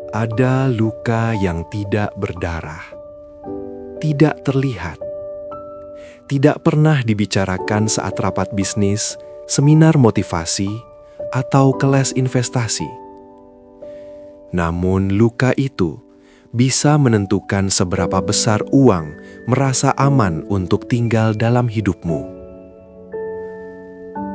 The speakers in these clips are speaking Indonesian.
Ada luka yang tidak berdarah, tidak terlihat, tidak pernah dibicarakan saat rapat bisnis, seminar motivasi, atau kelas investasi. Namun luka itu bisa menentukan seberapa besar uang merasa aman untuk tinggal dalam hidupmu.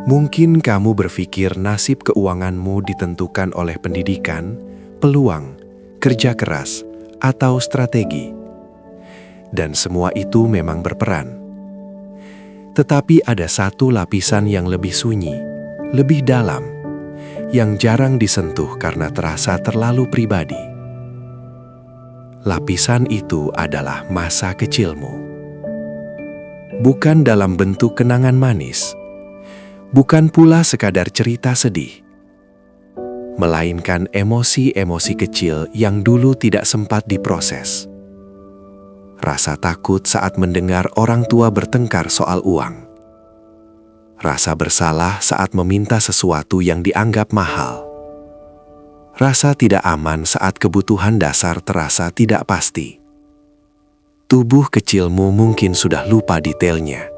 Mungkin kamu berpikir nasib keuanganmu ditentukan oleh pendidikan, peluang, kerja keras, atau strategi. Dan semua itu memang berperan. Tetapi ada satu lapisan yang lebih sunyi, lebih dalam, yang jarang disentuh karena terasa terlalu pribadi. Lapisan itu adalah masa kecilmu. Bukan dalam bentuk kenangan manis, bukan pula sekadar cerita sedih, melainkan emosi-emosi kecil yang dulu tidak sempat diproses. Rasa takut saat mendengar orang tua bertengkar soal uang. Rasa bersalah saat meminta sesuatu yang dianggap mahal. Rasa tidak aman saat kebutuhan dasar terasa tidak pasti. Tubuh kecilmu mungkin sudah lupa detailnya.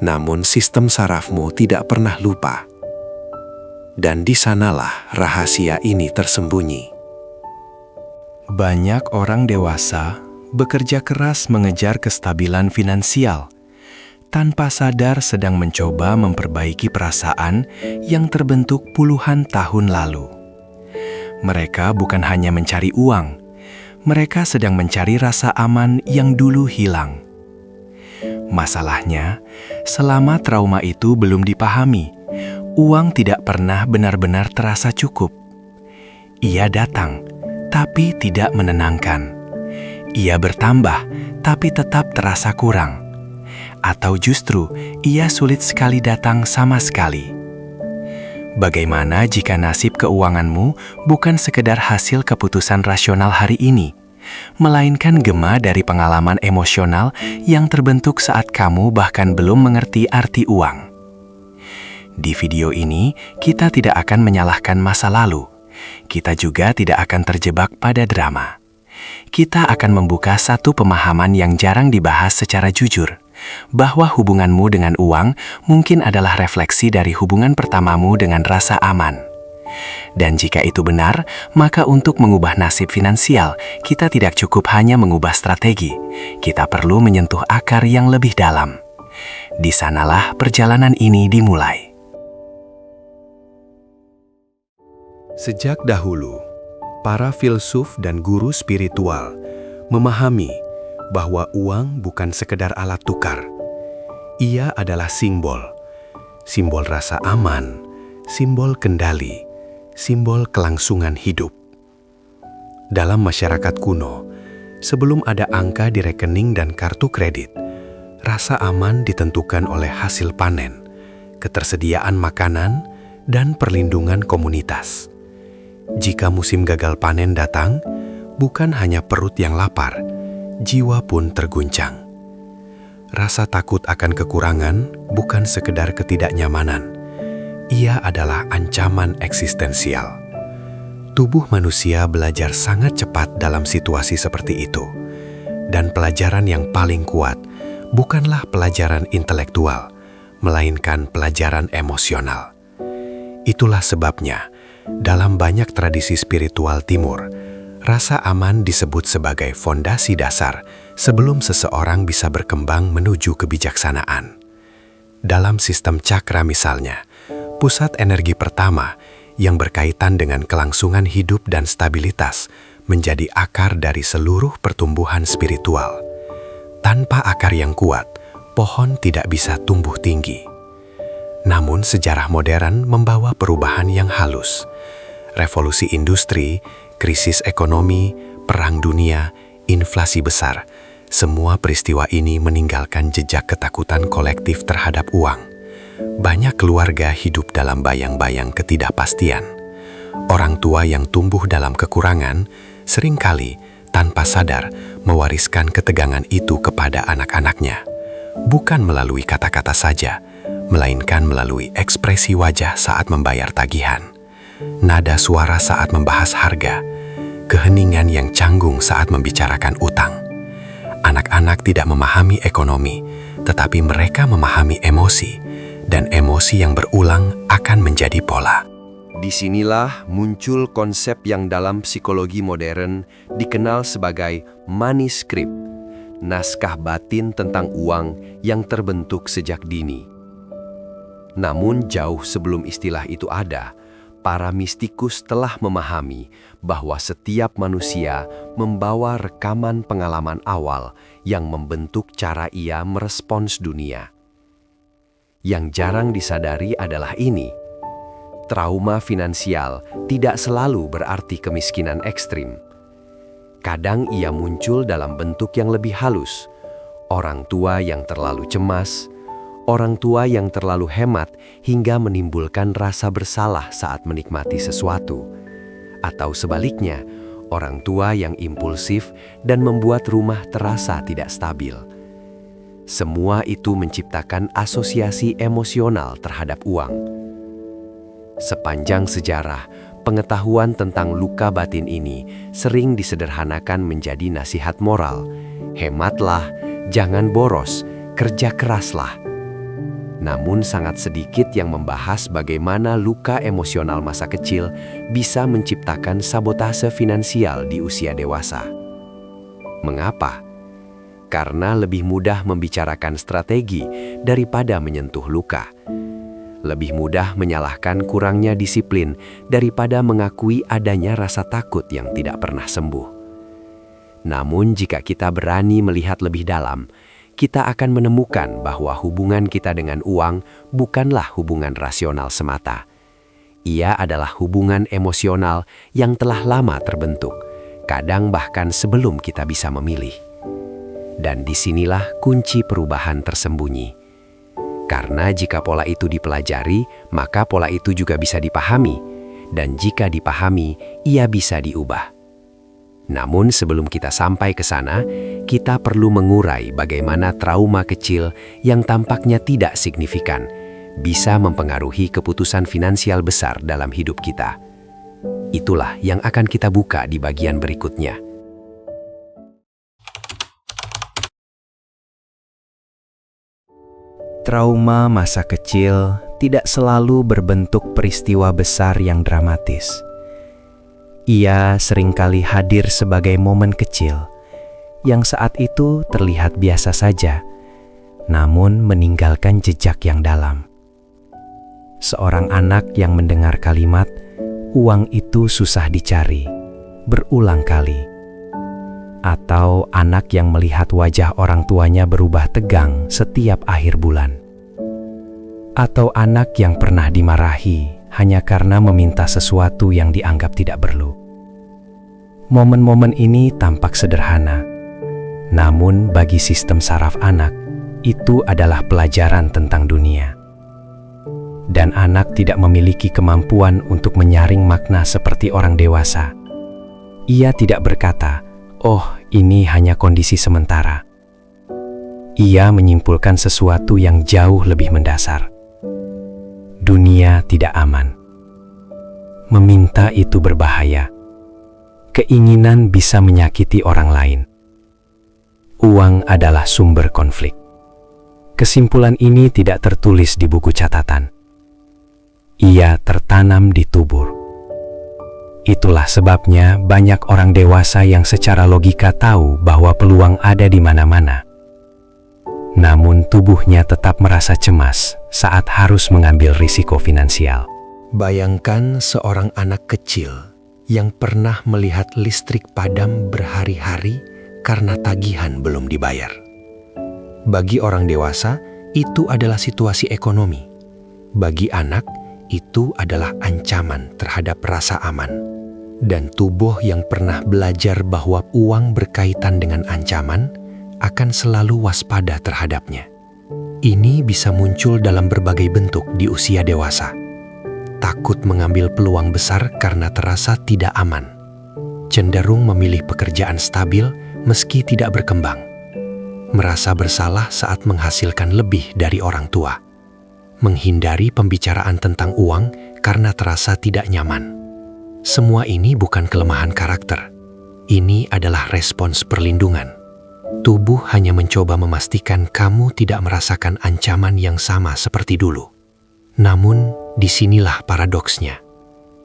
Namun sistem sarafmu tidak pernah lupa. Dan di sanalah rahasia ini tersembunyi. Banyak orang dewasa bekerja keras mengejar kestabilan finansial, tanpa sadar sedang mencoba memperbaiki perasaan yang terbentuk puluhan tahun lalu. Mereka bukan hanya mencari uang, mereka sedang mencari rasa aman yang dulu hilang. Masalahnya, selama trauma itu belum dipahami, uang tidak pernah benar-benar terasa cukup. Ia datang, tapi tidak menenangkan. Ia bertambah, tapi tetap terasa kurang. Atau justru, ia sulit sekali datang sama sekali. Bagaimana jika nasib keuanganmu bukan sekedar hasil keputusan rasional hari ini, melainkan gema dari pengalaman emosional yang terbentuk saat kamu bahkan belum mengerti arti uang? Di video ini, kita tidak akan menyalahkan masa lalu. Kita juga tidak akan terjebak pada drama. Kita akan membuka satu pemahaman yang jarang dibahas secara jujur, bahwa hubunganmu dengan uang mungkin adalah refleksi dari hubungan pertamamu dengan rasa aman. Dan jika itu benar, maka untuk mengubah nasib finansial, kita tidak cukup hanya mengubah strategi. Kita perlu menyentuh akar yang lebih dalam. Di sanalah perjalanan ini dimulai. Sejak dahulu, para filsuf dan guru spiritual memahami bahwa uang bukan sekedar alat tukar. Ia adalah simbol rasa aman, simbol kendali, simbol kelangsungan hidup. Dalam masyarakat kuno, sebelum ada angka di rekening dan kartu kredit, rasa aman ditentukan oleh hasil panen, ketersediaan makanan, dan perlindungan komunitas. Jika musim gagal panen datang, bukan hanya perut yang lapar, jiwa pun terguncang. Rasa takut akan kekurangan bukan sekedar ketidaknyamanan. Ia adalah ancaman eksistensial. Tubuh manusia belajar sangat cepat dalam situasi seperti itu. Dan pelajaran yang paling kuat bukanlah pelajaran intelektual, melainkan pelajaran emosional. Itulah sebabnya, dalam banyak tradisi spiritual Timur, rasa aman disebut sebagai fondasi dasar sebelum seseorang bisa berkembang menuju kebijaksanaan. Dalam sistem cakra misalnya, pusat energi pertama yang berkaitan dengan kelangsungan hidup dan stabilitas menjadi akar dari seluruh pertumbuhan spiritual. Tanpa akar yang kuat, pohon tidak bisa tumbuh tinggi. Namun sejarah modern membawa perubahan yang halus. Revolusi industri, krisis ekonomi, perang dunia, inflasi besar, semua peristiwa ini meninggalkan jejak ketakutan kolektif terhadap uang. Banyak keluarga hidup dalam bayang-bayang ketidakpastian. Orang tua yang tumbuh dalam kekurangan seringkali tanpa sadar mewariskan ketegangan itu kepada anak-anaknya. Bukan melalui kata-kata saja, melainkan melalui ekspresi wajah saat membayar tagihan, nada suara saat membahas harga, keheningan yang canggung saat membicarakan utang. Anak-anak tidak memahami ekonomi, tetapi mereka memahami emosi, dan emosi yang berulang akan menjadi pola. Disinilah muncul konsep yang dalam psikologi modern dikenal sebagai money script, naskah batin tentang uang yang terbentuk sejak dini. Namun jauh sebelum istilah itu ada, para mistikus telah memahami bahwa setiap manusia membawa rekaman pengalaman awal yang membentuk cara ia merespons dunia. Yang jarang disadari adalah ini: trauma finansial tidak selalu berarti kemiskinan ekstrim. Kadang ia muncul dalam bentuk yang lebih halus: orang tua yang terlalu cemas, orang tua yang terlalu hemat hingga menimbulkan rasa bersalah saat menikmati sesuatu, atau sebaliknya, orang tua yang impulsif dan membuat rumah terasa tidak stabil. Semua itu menciptakan asosiasi emosional terhadap uang. Sepanjang sejarah, pengetahuan tentang luka batin ini sering disederhanakan menjadi nasihat moral. Hematlah, jangan boros, kerja keraslah. Namun sangat sedikit yang membahas bagaimana luka emosional masa kecil bisa menciptakan sabotase finansial di usia dewasa. Mengapa? Karena lebih mudah membicarakan strategi daripada menyentuh luka. Lebih mudah menyalahkan kurangnya disiplin daripada mengakui adanya rasa takut yang tidak pernah sembuh. Namun jika kita berani melihat lebih dalam, kita akan menemukan bahwa hubungan kita dengan uang bukanlah hubungan rasional semata. Ia adalah hubungan emosional yang telah lama terbentuk, kadang bahkan sebelum kita bisa memilih. Dan disinilah kunci perubahan tersembunyi. Karena jika pola itu dipelajari, maka pola itu juga bisa dipahami. Dan jika dipahami, ia bisa diubah. Namun sebelum kita sampai ke sana, kita perlu mengurai bagaimana trauma kecil yang tampaknya tidak signifikan bisa mempengaruhi keputusan finansial besar dalam hidup kita. Itulah yang akan kita buka di bagian berikutnya. Trauma masa kecil tidak selalu berbentuk peristiwa besar yang dramatis. Ia seringkali hadir sebagai momen kecil yang saat itu terlihat biasa saja, namun meninggalkan jejak yang dalam. Seorang anak yang mendengar kalimat, "Uang itu susah dicari," berulang kali. Atau anak yang melihat wajah orang tuanya berubah tegang setiap akhir bulan. Atau anak yang pernah dimarahi hanya karena meminta sesuatu yang dianggap tidak perlu. Momen-momen ini tampak sederhana, namun bagi sistem saraf anak, itu adalah pelajaran tentang dunia. Dan anak tidak memiliki kemampuan untuk menyaring makna seperti orang dewasa. Ia tidak berkata, "Oh, ini hanya kondisi sementara." Ia menyimpulkan sesuatu yang jauh lebih mendasar. Dunia tidak aman. Meminta itu berbahaya. Keinginan bisa menyakiti orang lain. Uang adalah sumber konflik. Kesimpulan ini tidak tertulis di buku catatan. Ia tertanam di tubuh. Itulah sebabnya banyak orang dewasa yang secara logika tahu bahwa peluang ada di mana-mana. Namun tubuhnya tetap merasa cemas saat harus mengambil risiko finansial. Bayangkan seorang anak kecil yang pernah melihat listrik padam berhari-hari karena tagihan belum dibayar. Bagi orang dewasa, itu adalah situasi ekonomi. Bagi anak, itu adalah ancaman terhadap rasa aman. Dan tubuh yang pernah belajar bahwa uang berkaitan dengan ancaman akan selalu waspada terhadapnya. Ini bisa muncul dalam berbagai bentuk di usia dewasa. Takut mengambil peluang besar karena terasa tidak aman. Cenderung memilih pekerjaan stabil meski tidak berkembang. Merasa bersalah saat menghasilkan lebih dari orang tua. Menghindari pembicaraan tentang uang karena terasa tidak nyaman. Semua ini bukan kelemahan karakter, Ini adalah respons perlindungan. Tubuh hanya mencoba memastikan kamu tidak merasakan ancaman yang sama seperti dulu. Namun, disinilah paradoksnya.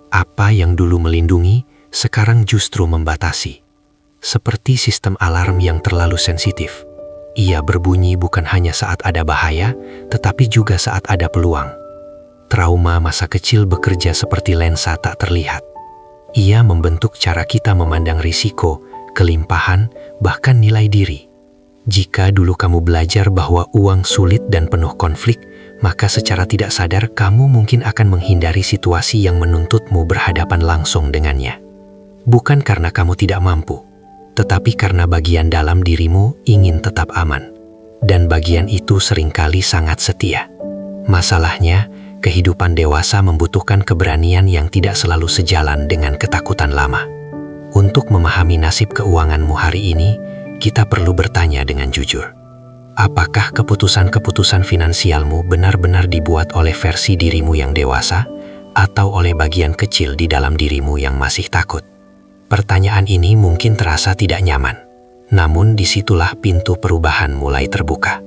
Apa yang dulu melindungi, sekarang justru membatasi. Seperti sistem alarm yang terlalu sensitif. Ia berbunyi bukan hanya saat ada bahaya, tetapi juga saat ada peluang. Trauma masa kecil bekerja seperti lensa tak terlihat. Ia membentuk cara kita memandang risiko, kelimpahan, bahkan nilai diri. Jika dulu kamu belajar bahwa uang sulit dan penuh konflik, maka secara tidak sadar kamu mungkin akan menghindari situasi yang menuntutmu berhadapan langsung dengannya. Bukan karena kamu tidak mampu, tetapi karena bagian dalam dirimu ingin tetap aman. Dan bagian itu seringkali sangat setia. Masalahnya, kehidupan dewasa membutuhkan keberanian yang tidak selalu sejalan dengan ketakutan lama. Untuk memahami nasib keuanganmu hari ini, kita perlu bertanya dengan jujur. Apakah keputusan-keputusan finansialmu benar-benar dibuat oleh versi dirimu yang dewasa atau oleh bagian kecil di dalam dirimu yang masih takut? Pertanyaan ini mungkin terasa tidak nyaman, namun disitulah pintu perubahan mulai terbuka.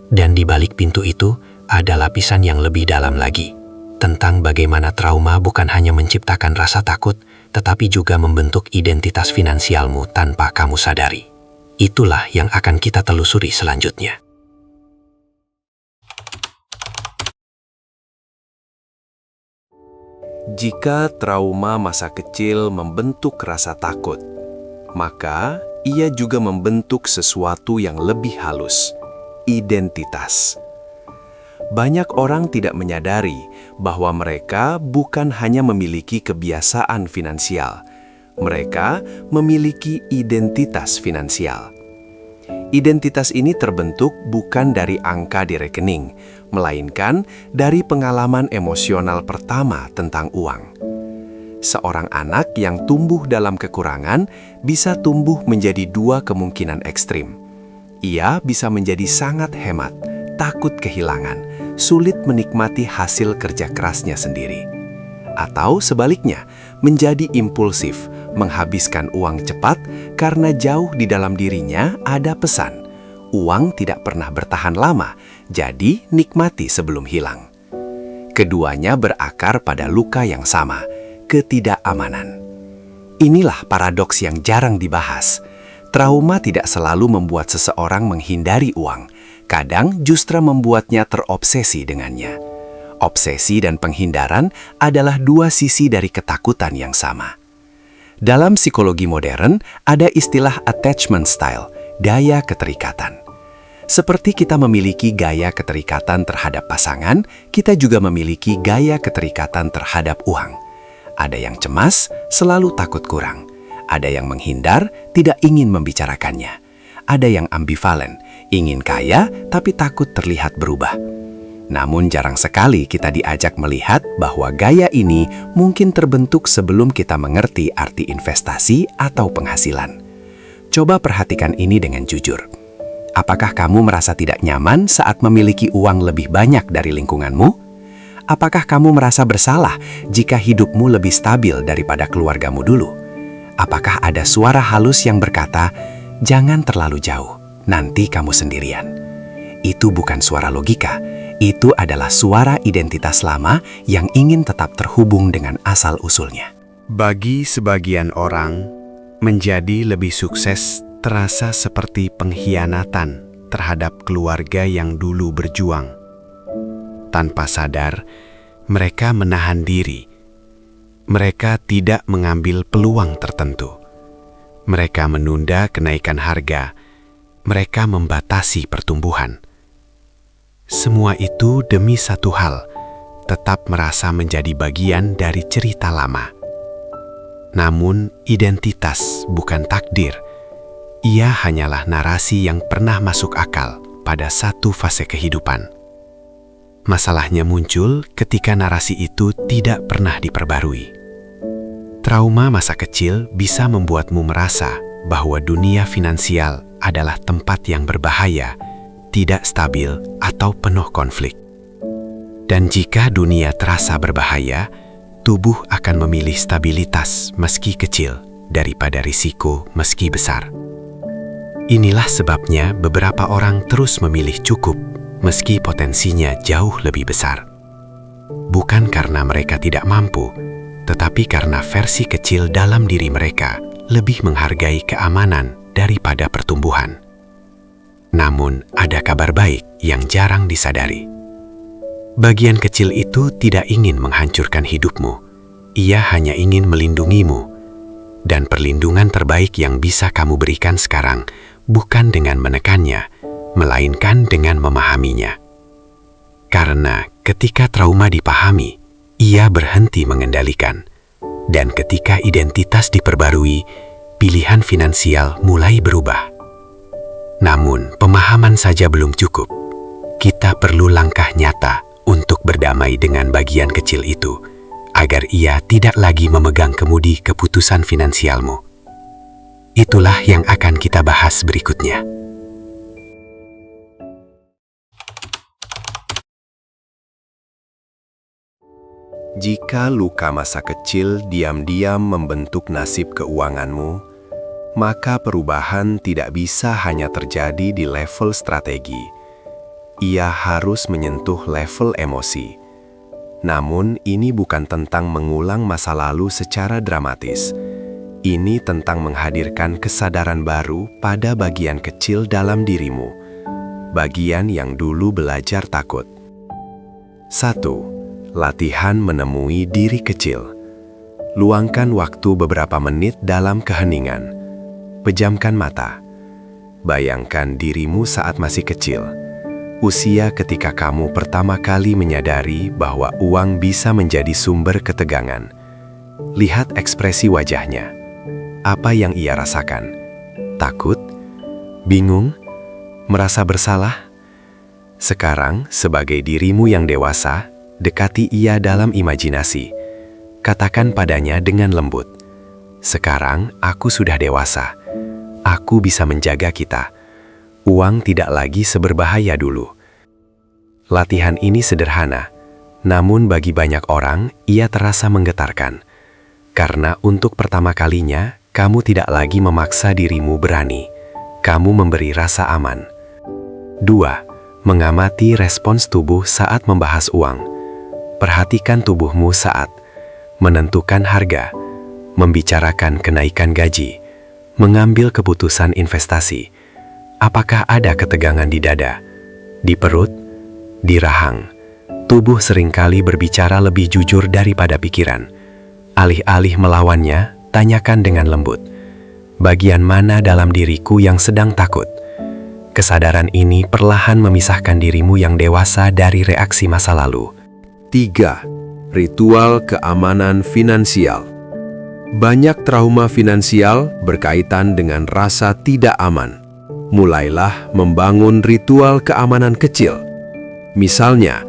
Dan di balik pintu itu ada lapisan yang lebih dalam lagi, tentang bagaimana trauma bukan hanya menciptakan rasa takut, tetapi juga membentuk identitas finansialmu tanpa kamu sadari. Itulah yang akan kita telusuri selanjutnya. Jika trauma masa kecil membentuk rasa takut, maka ia juga membentuk sesuatu yang lebih halus, identitas. Banyak orang tidak menyadari bahwa mereka bukan hanya memiliki kebiasaan finansial, mereka memiliki identitas finansial. Identitas ini terbentuk bukan dari angka di rekening, melainkan dari pengalaman emosional pertama tentang uang. Seorang anak yang tumbuh dalam kekurangan bisa tumbuh menjadi dua kemungkinan ekstrim. Ia bisa menjadi sangat hemat, takut kehilangan, sulit menikmati hasil kerja kerasnya sendiri. Atau sebaliknya, menjadi impulsif, menghabiskan uang cepat karena jauh di dalam dirinya ada pesan. Uang tidak pernah bertahan lama, jadi nikmati sebelum hilang. Keduanya berakar pada luka yang sama, ketidakamanan. Inilah paradoks yang jarang dibahas. Trauma tidak selalu membuat seseorang menghindari uang, kadang justru membuatnya terobsesi dengannya. Obsesi dan penghindaran adalah dua sisi dari ketakutan yang sama. Dalam psikologi modern, ada istilah attachment style, gaya keterikatan. Seperti kita memiliki gaya keterikatan terhadap pasangan, kita juga memiliki gaya keterikatan terhadap uang. Ada yang cemas, selalu takut kurang. Ada yang menghindar, tidak ingin membicarakannya. Ada yang ambivalen, ingin kaya tapi takut terlihat berubah. Namun jarang sekali kita diajak melihat bahwa gaya ini mungkin terbentuk sebelum kita mengerti arti investasi atau penghasilan. Coba perhatikan ini dengan jujur. Apakah kamu merasa tidak nyaman saat memiliki uang lebih banyak dari lingkunganmu? Apakah kamu merasa bersalah jika hidupmu lebih stabil daripada keluargamu dulu? Apakah ada suara halus yang berkata, "Jangan terlalu jauh, nanti kamu sendirian"? Itu bukan suara logika. Itu adalah suara identitas lama yang ingin tetap terhubung dengan asal-usulnya. Bagi sebagian orang, menjadi lebih sukses terasa seperti pengkhianatan terhadap keluarga yang dulu berjuang. Tanpa sadar, mereka menahan diri. Mereka tidak mengambil peluang tertentu. Mereka menunda kenaikan harga. Mereka membatasi pertumbuhan. Semua itu demi satu hal, tetap merasa menjadi bagian dari cerita lama. Namun, identitas bukan takdir. Ia hanyalah narasi yang pernah masuk akal pada satu fase kehidupan. Masalahnya muncul ketika narasi itu tidak pernah diperbarui. Trauma masa kecil bisa membuatmu merasa bahwa dunia finansial adalah tempat yang berbahaya, tidak stabil, atau penuh konflik. Dan jika dunia terasa berbahaya, tubuh akan memilih stabilitas meski kecil daripada risiko meski besar. Inilah sebabnya beberapa orang terus memilih cukup meski potensinya jauh lebih besar. Bukan karena mereka tidak mampu, tetapi karena versi kecil dalam diri mereka lebih menghargai keamanan daripada pertumbuhan. Namun, ada kabar baik yang jarang disadari. Bagian kecil itu tidak ingin menghancurkan hidupmu. Ia hanya ingin melindungimu. Dan perlindungan terbaik yang bisa kamu berikan sekarang bukan dengan menekannya, melainkan dengan memahaminya. Karena ketika trauma dipahami, ia berhenti mengendalikan. Dan ketika identitas diperbarui, pilihan finansial mulai berubah. Namun, pemahaman saja belum cukup. Kita perlu langkah nyata untuk berdamai dengan bagian kecil itu, agar ia tidak lagi memegang kemudi keputusan finansialmu. Itulah yang akan kita bahas berikutnya. Jika luka masa kecil diam-diam membentuk nasib keuanganmu, maka perubahan tidak bisa hanya terjadi di level strategi. Ia harus menyentuh level emosi. Namun, ini bukan tentang mengulang masa lalu secara dramatis. Ini tentang menghadirkan kesadaran baru pada bagian kecil dalam dirimu, bagian yang dulu belajar takut. 1. Latihan menemui diri kecil. Luangkan waktu beberapa menit dalam keheningan. Pejamkan mata. Bayangkan dirimu saat masih kecil. Usia ketika kamu pertama kali menyadari bahwa uang bisa menjadi sumber ketegangan. Lihat ekspresi wajahnya. Apa yang ia rasakan? Takut? Bingung? Merasa bersalah? Sekarang, sebagai dirimu yang dewasa, dekati ia dalam imajinasi. Katakan padanya dengan lembut, "Sekarang aku sudah dewasa. Aku bisa menjaga kita. Uang tidak lagi seberbahaya dulu." Latihan ini sederhana, namun bagi banyak orang, ia terasa menggetarkan. Karena untuk pertama kalinya, kamu tidak lagi memaksa dirimu berani. Kamu memberi rasa aman. 2. Mengamati respons tubuh saat membahas uang. Perhatikan tubuhmu saat menentukan harga, membicarakan kenaikan gaji, mengambil keputusan investasi. Apakah ada ketegangan di dada, di perut, di rahang? Tubuh seringkali berbicara lebih jujur daripada pikiran. Alih-alih melawannya, tanyakan dengan lembut, bagian mana dalam diriku yang sedang takut? Kesadaran ini perlahan memisahkan dirimu yang dewasa dari reaksi masa lalu. 3. Ritual keamanan finansial. Banyak trauma finansial berkaitan dengan rasa tidak aman. Mulailah membangun ritual keamanan kecil. Misalnya,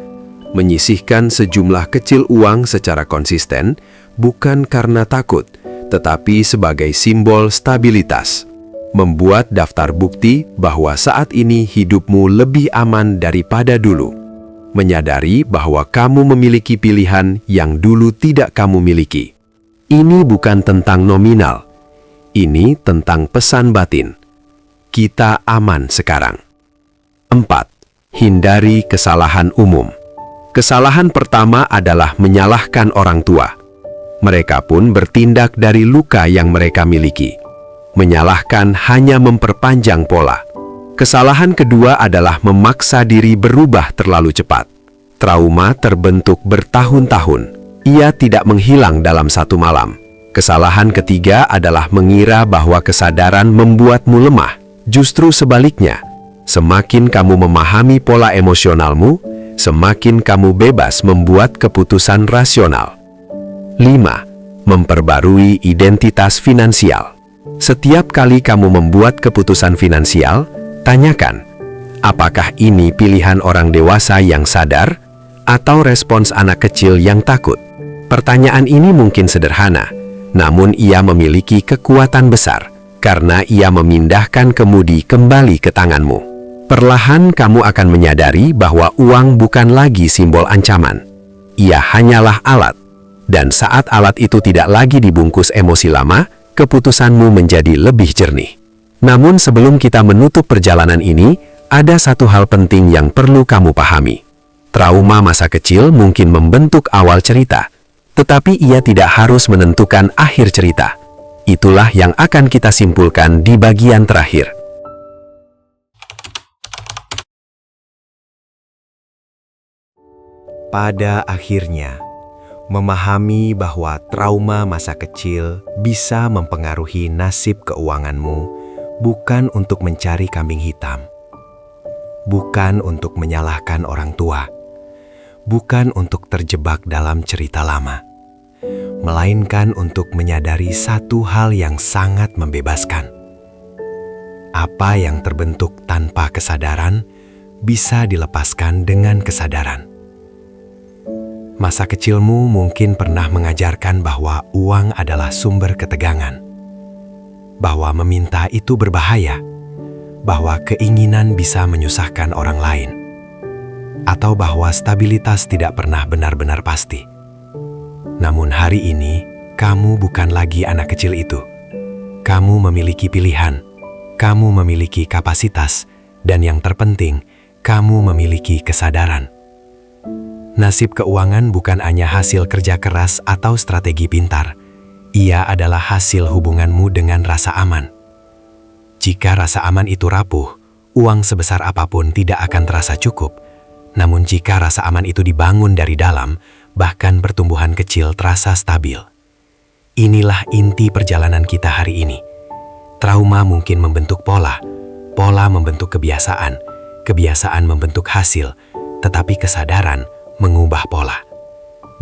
menyisihkan sejumlah kecil uang secara konsisten, bukan karena takut, tetapi sebagai simbol stabilitas. Membuat daftar bukti bahwa saat ini hidupmu lebih aman daripada dulu. Menyadari bahwa kamu memiliki pilihan yang dulu tidak kamu miliki. Ini bukan tentang nominal. Ini tentang pesan batin. Kita aman sekarang. 4. Hindari kesalahan umum. Kesalahan pertama adalah menyalahkan orang tua. Mereka pun bertindak dari luka yang mereka miliki. Menyalahkan hanya memperpanjang pola. Kesalahan kedua adalah memaksa diri berubah terlalu cepat. Trauma terbentuk bertahun-tahun. Ia tidak menghilang dalam satu malam. Kesalahan ketiga adalah mengira bahwa kesadaran membuatmu lemah. Justru sebaliknya, semakin kamu memahami pola emosionalmu, semakin kamu bebas membuat keputusan rasional. 5. Memperbarui identitas finansial. Setiap kali kamu membuat keputusan finansial, tanyakan, apakah ini pilihan orang dewasa yang sadar atau respons anak kecil yang takut? Pertanyaan ini mungkin sederhana, namun ia memiliki kekuatan besar karena ia memindahkan kemudi kembali ke tanganmu. Perlahan kamu akan menyadari bahwa uang bukan lagi simbol ancaman. Ia hanyalah alat. Dan saat alat itu tidak lagi dibungkus emosi lama, keputusanmu menjadi lebih jernih. Namun sebelum kita menutup perjalanan ini, ada satu hal penting yang perlu kamu pahami. Trauma masa kecil mungkin membentuk awal cerita, tetapi ia tidak harus menentukan akhir cerita. Itulah yang akan kita simpulkan di bagian terakhir. Pada akhirnya, memahami bahwa trauma masa kecil bisa mempengaruhi nasib keuanganmu bukan untuk mencari kambing hitam, bukan untuk menyalahkan orang tua, bukan untuk terjebak dalam cerita lama, melainkan untuk menyadari satu hal yang sangat membebaskan. Apa yang terbentuk tanpa kesadaran bisa dilepaskan dengan kesadaran. Masa kecilmu mungkin pernah mengajarkan bahwa uang adalah sumber ketegangan, bahwa meminta itu berbahaya, bahwa keinginan bisa menyusahkan orang lain, atau bahwa stabilitas tidak pernah benar-benar pasti. Namun hari ini, kamu bukan lagi anak kecil itu. Kamu memiliki pilihan, kamu memiliki kapasitas, dan yang terpenting, kamu memiliki kesadaran. Nasib keuangan bukan hanya hasil kerja keras atau strategi pintar. Ia adalah hasil hubunganmu dengan rasa aman. Jika rasa aman itu rapuh, uang sebesar apapun tidak akan terasa cukup. Namun jika rasa aman itu dibangun dari dalam, bahkan pertumbuhan kecil terasa stabil. Inilah inti perjalanan kita hari ini. Trauma mungkin membentuk pola, pola membentuk kebiasaan, kebiasaan membentuk hasil, tetapi kesadaran mengubah pola.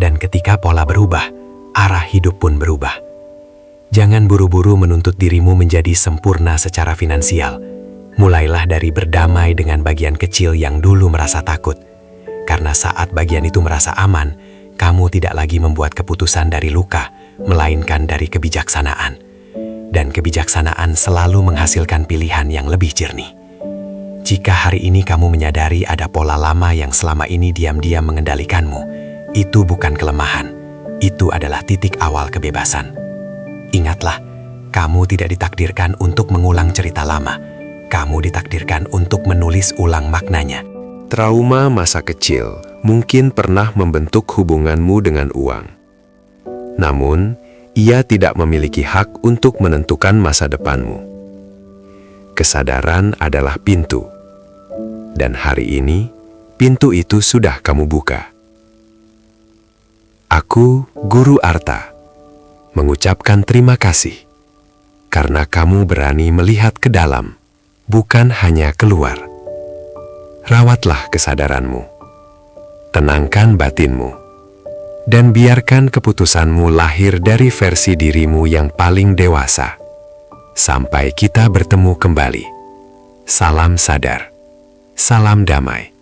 Dan ketika pola berubah, arah hidup pun berubah. Jangan buru-buru menuntut dirimu menjadi sempurna secara finansial. Mulailah dari berdamai dengan bagian kecil yang dulu merasa takut. Karena saat bagian itu merasa aman, kamu tidak lagi membuat keputusan dari luka, melainkan dari kebijaksanaan. Dan kebijaksanaan selalu menghasilkan pilihan yang lebih jernih. Jika hari ini kamu menyadari ada pola lama yang selama ini diam-diam mengendalikanmu, itu bukan kelemahan, itu adalah titik awal kebebasan. Ingatlah, kamu tidak ditakdirkan untuk mengulang cerita lama, kamu ditakdirkan untuk menulis ulang maknanya. Trauma masa kecil mungkin pernah membentuk hubunganmu dengan uang. Namun, ia tidak memiliki hak untuk menentukan masa depanmu. Kesadaran adalah pintu. Dan hari ini, pintu itu sudah kamu buka. Aku, Guru Arta, mengucapkan terima kasih karena kamu berani melihat ke dalam, bukan hanya keluar. Rawatlah kesadaranmu, tenangkan batinmu, dan biarkan keputusanmu lahir dari versi dirimu yang paling dewasa. Sampai kita bertemu kembali. Salam sadar. Salam damai.